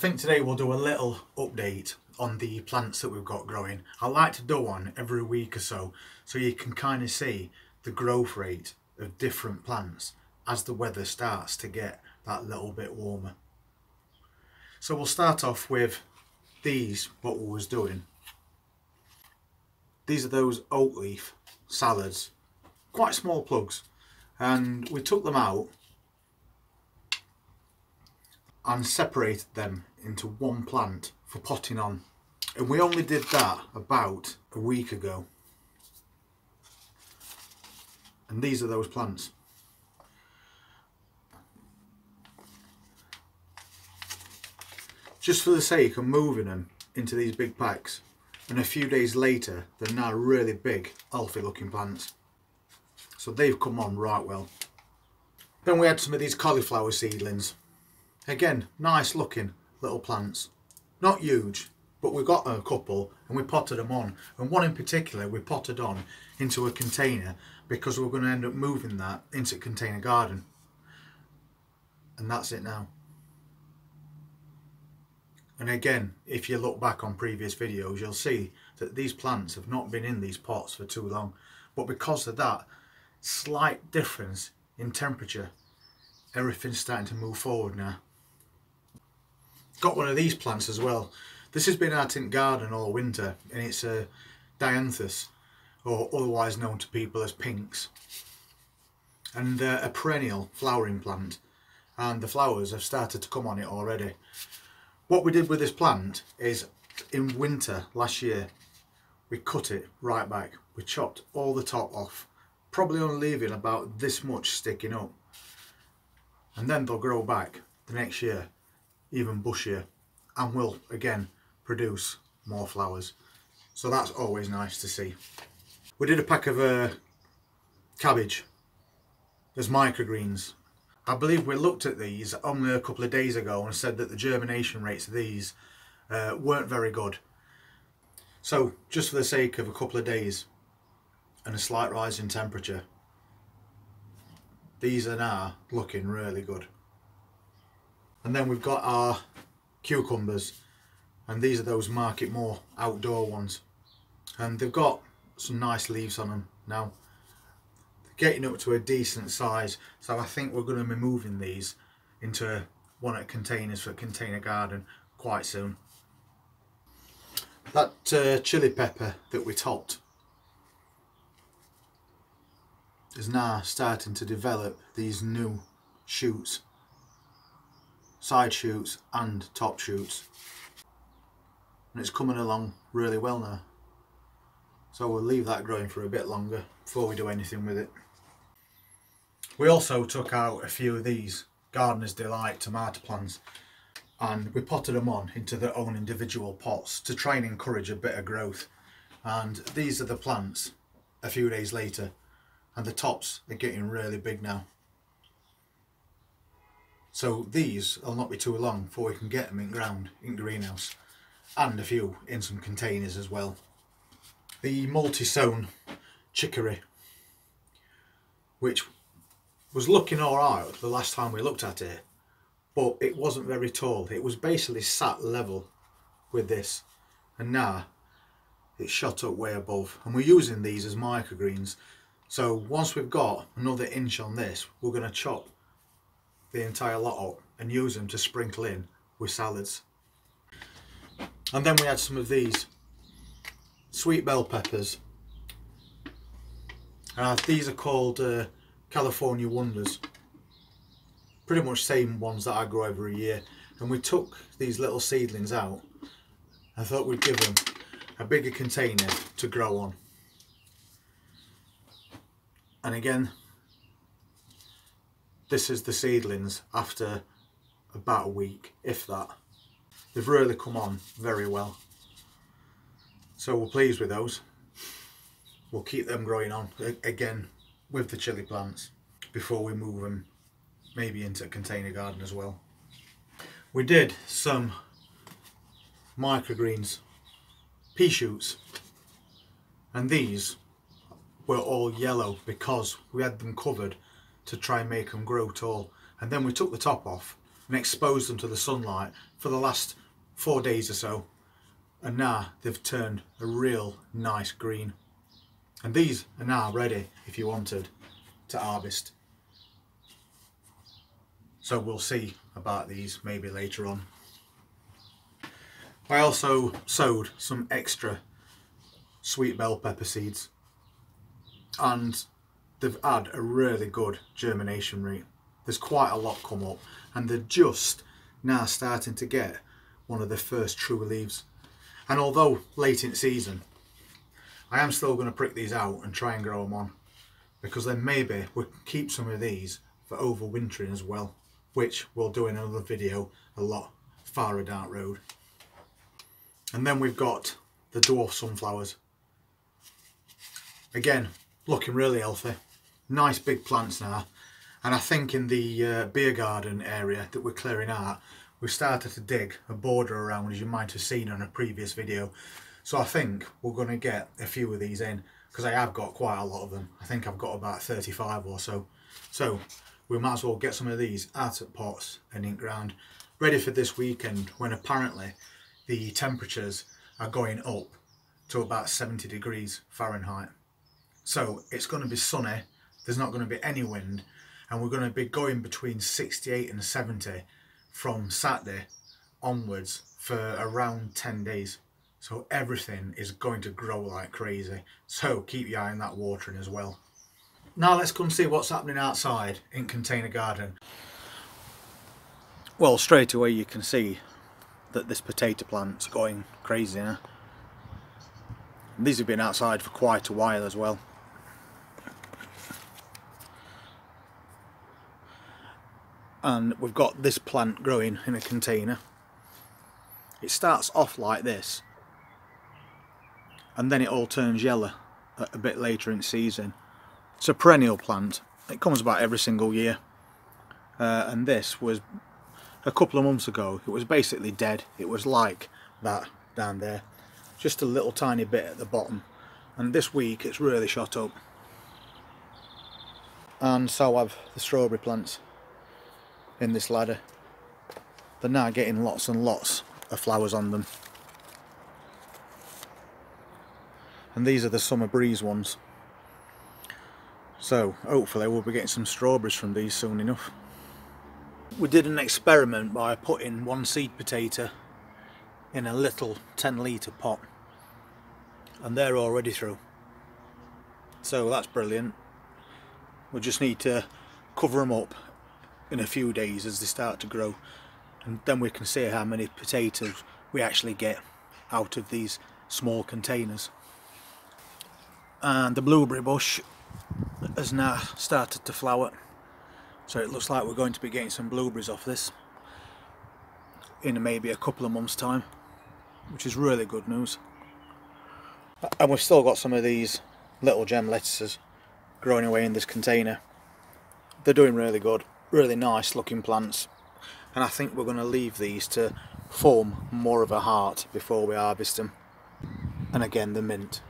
think today we'll do a little update on the plants that we've got growing. I like to do one every week or so you can kind of see the growth rate of different plants as the weather starts to get that little bit warmer. So we'll start off with these, what we was doing. These are those Oat Leaf Salads, quite small plugs, and we took them out and separated them into one plant for potting on, and we only did that about a week ago. And these are those plants. Just for the sake of moving them into these big packs, and a few days later they're now really big, healthy looking plants. So they've come on right well. Then we had some of these cauliflower seedlings. Again, nice looking little plants. Not huge, but we got a couple and we potted them on. And one in particular we potted on into a container because we're going to end up moving that into a container garden. And that's it now. And again, if you look back on previous videos, you'll see that these plants have not been in these pots for too long. But because of that slight difference in temperature, everything's starting to move forward now. Got one of these plants as well. This has been out in garden all winter, and it's a Dianthus, or otherwise known to people as pinks, and a perennial flowering plant, and the flowers have started to come on it already. What we did with this plant is, in winter last year, we cut it right back. We chopped all the top off, probably only leaving about this much sticking up, and then they'll grow back the next year even bushier, and will again produce more flowers. So that's always nice to see. We did a pack of cabbage as microgreens. I believe we looked at these only a couple of days ago and said that the germination rates of these weren't very good. So just for the sake of a couple of days and a slight rise in temperature, these are now looking really good. And then we've got our cucumbers, and these are those Market More outdoor ones, and they've got some nice leaves on them now. They're getting up to a decent size, so I think we're going to be moving these into one of the containers for a container garden quite soon. That chili pepper that we topped is now starting to develop these new shoots, side shoots and top shoots, and it's coming along really well now. So we'll leave that growing for a bit longer before we do anything with it. We also took out a few of these Gardener's Delight tomato plants and we potted them on into their own individual pots to try and encourage a bit of growth. And these are the plants a few days later, and the tops are getting really big now. So these will not be too long before we can get them in ground in greenhouse, and a few in some containers as well. The multi-sown chicory, which was looking alright the last time we looked at it, but it wasn't very tall. It was basically sat level with this, and now it's shot up way above, and we're using these as microgreens. So once we've got another inch on this, we're going to chop the entire lot up and use them to sprinkle in with salads. And then we had some of these sweet bell peppers. These are called California Wonders, pretty much same ones that I grow every year. And we took these little seedlings out. I thought we'd give them a bigger container to grow on. And again, this is the seedlings after about a week, if that. They've really come on very well. So we're pleased with those. We'll keep them growing on again with the chili plants before we move them maybe into a container garden as well. We did some microgreens, pea shoots, and these were all yellow because we had them covered to try and make them grow tall. And then we took the top off and exposed them to the sunlight for the last 4 days or so, and now they've turned a real nice green, and these are now ready if you wanted to harvest. So we'll see about these maybe later on. I also sowed some extra sweet bell pepper seeds, and they've had a really good germination rate. There's quite a lot come up, and they're just now starting to get one of the first true leaves. And although late in season, I am still going to prick these out and try and grow them on, because then maybe we'll keep some of these for overwintering as well, which we'll do in another video a lot farther down the road. And then we've got the dwarf sunflowers. Again, looking really healthy. Nice big plants now. And I think in the beer garden area that we're clearing out, we've started to dig a border around, as you might have seen on a previous video. So I think we're going to get a few of these in, because I have got quite a lot of them. I think I've got about 35 or so. So we might as well get some of these out of pots and in ground, ready for this weekend, when apparently the temperatures are going up to about 70 degrees Fahrenheit. So it's going to be sunny, there's not going to be any wind, and we're going to be going between 68 and 70 from Saturday onwards for around 10 days. So everything is going to grow like crazy. So keep your eye on that watering as well. Now let's come see what's happening outside in Container Garden. Well, straight away you can see that this potato plant's going crazy now. And these have been outside for quite a while as well. And we've got this plant growing in a container. It starts off like this, and then it all turns yellow a bit later in season. It's a perennial plant. It comes about every single year. And this was a couple of months ago. It was basically dead. It was like that down there, just a little tiny bit at the bottom, and this week it's really shot up. And so have the strawberry plants in this ladder. They're now getting lots and lots of flowers on them, and these are the summer breeze ones, so hopefully we'll be getting some strawberries from these soon enough. We did an experiment by putting one seed potato in a little 10-litre pot, and they're already through, so that's brilliant. We just need to cover them up in a few days as they start to grow, and then we can see how many potatoes we actually get out of these small containers. And the blueberry bush has now started to flower, so it looks like we're going to be getting some blueberries off this in maybe a couple of months' time, which is really good news. And we've still got some of these little gem lettuces growing away in this container. They're doing really good, really nice looking plants, and I think we're going to leave these to form more of a heart before we harvest them. And again, the mint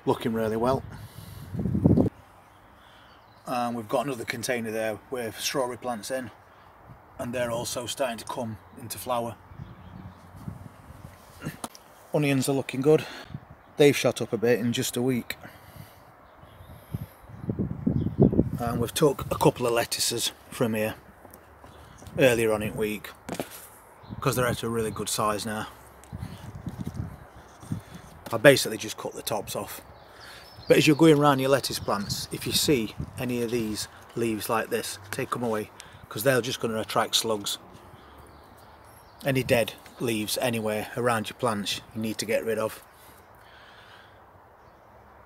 looking really well. And we've got another container there with strawberry plants in, and they're also starting to come into flower. Onions are looking good. They've shot up a bit in just a week. And we've took a couple of lettuces from here earlier on in the week because they're at a really good size now. I basically just cut the tops off. But as you're going around your lettuce plants, if you see any of these leaves like this, take them away, because they're just going to attract slugs. Any dead leaves anywhere around your plants you need to get rid of.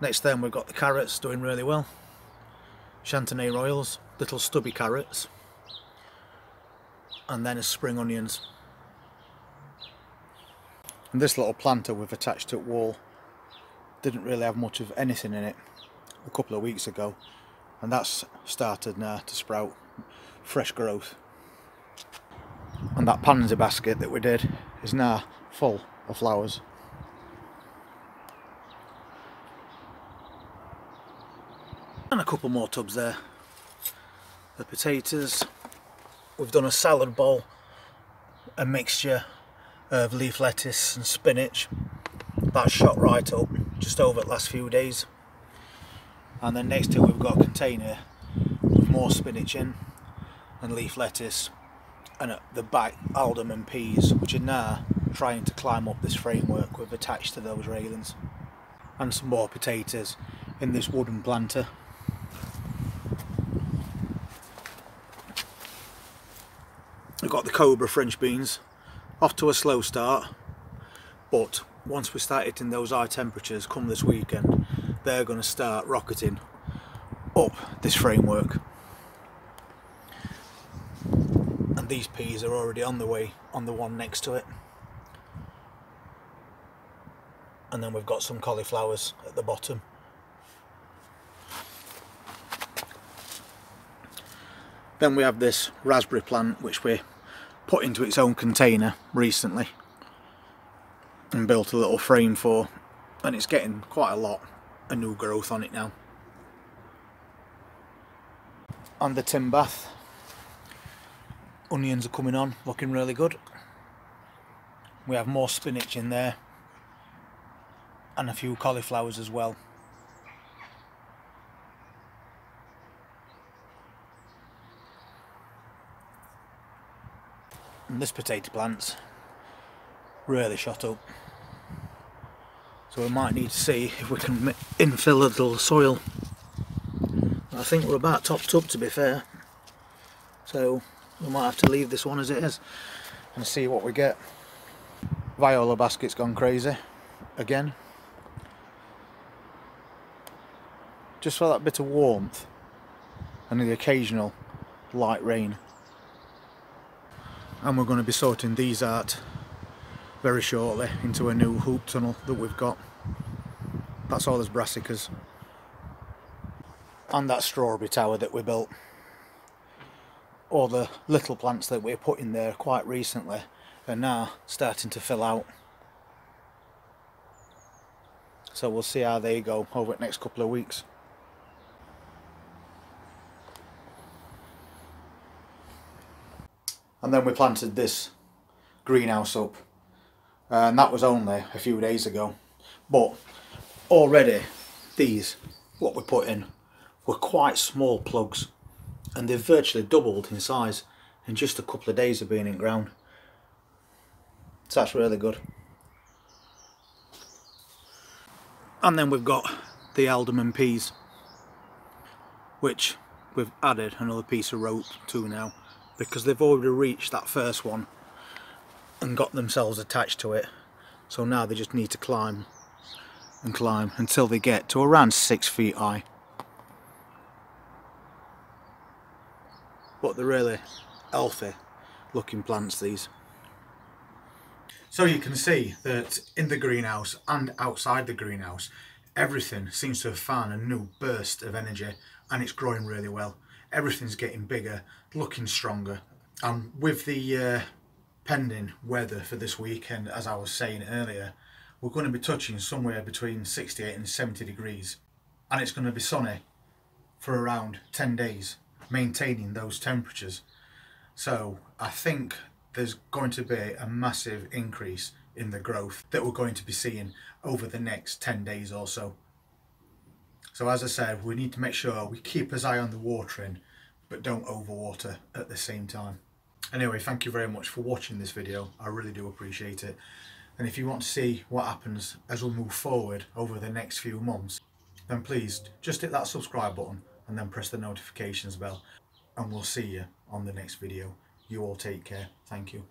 Next then we've got the carrots doing really well. Chantenay royals, little stubby carrots, and then as spring onions. And this little planter we've attached to the wall didn't really have much of anything in it a couple of weeks ago, and that's started now to sprout fresh growth. And that pansy basket that we did is now full of flowers. And a couple more tubs there. The potatoes, we've done a salad bowl, a mixture of leaf lettuce and spinach. That's shot right up just over the last few days. And then next to it we've got a container with more spinach in and leaf lettuce, and at the back Alderman Peas, which are now trying to climb up this framework we've attached to those railings, and some more potatoes in this wooden planter. We've got the Cobra French beans, off to a slow start, but once we start hitting those high temperatures come this weekend, they're going to start rocketing up this framework. And these peas are already on the way on the one next to it. And then we've got some cauliflowers at the bottom. Then we have this raspberry plant which we put into its own container recently and built a little frame for, and it's getting quite a lot of new growth on it now. And the tin bath, onions are coming on, looking really good. We have more spinach in there and a few cauliflowers as well. And this potato plant's really shot up, so we might need to see if we can infill a little soil. I think we're about topped up, to be fair, so we might have to leave this one as it is and see what we get. Viola basket's gone crazy again, just for that bit of warmth and the occasional light rain. And we're going to be sorting these out very shortly into a new hoop tunnel that we've got. That's all those brassicas. And that strawberry tower that we built. All the little plants that we put in there quite recently are now starting to fill out. So we'll see how they go over the next couple of weeks. And then we planted this greenhouse up, and that was only a few days ago, but already these, what we put in, were quite small plugs, and they've virtually doubled in size in just a couple of days of being in ground. So that's really good. And then we've got the Alderman Peas, which we've added another piece of rope to now, because they've already reached that first one and got themselves attached to it. So now they just need to climb and climb until they get to around 6 feet high. But they're really healthy looking plants, these. So you can see that in the greenhouse and outside the greenhouse, everything seems to have found a new burst of energy, and it's growing really well. Everything's getting bigger, looking stronger, and with the pending weather for this weekend, as I was saying earlier, we're going to be touching somewhere between 68 and 70 degrees, and it's going to be sunny for around 10 days, maintaining those temperatures. So I think there's going to be a massive increase in the growth that we're going to be seeing over the next 10 days or so. So as I said, we need to make sure we keep our eye on the watering, but don't overwater at the same time. Anyway, thank you very much for watching this video. I really do appreciate it. And if you want to see what happens as we move forward over the next few months, then please just hit that subscribe button and then press the notifications bell. And we'll see you on the next video. You all take care. Thank you.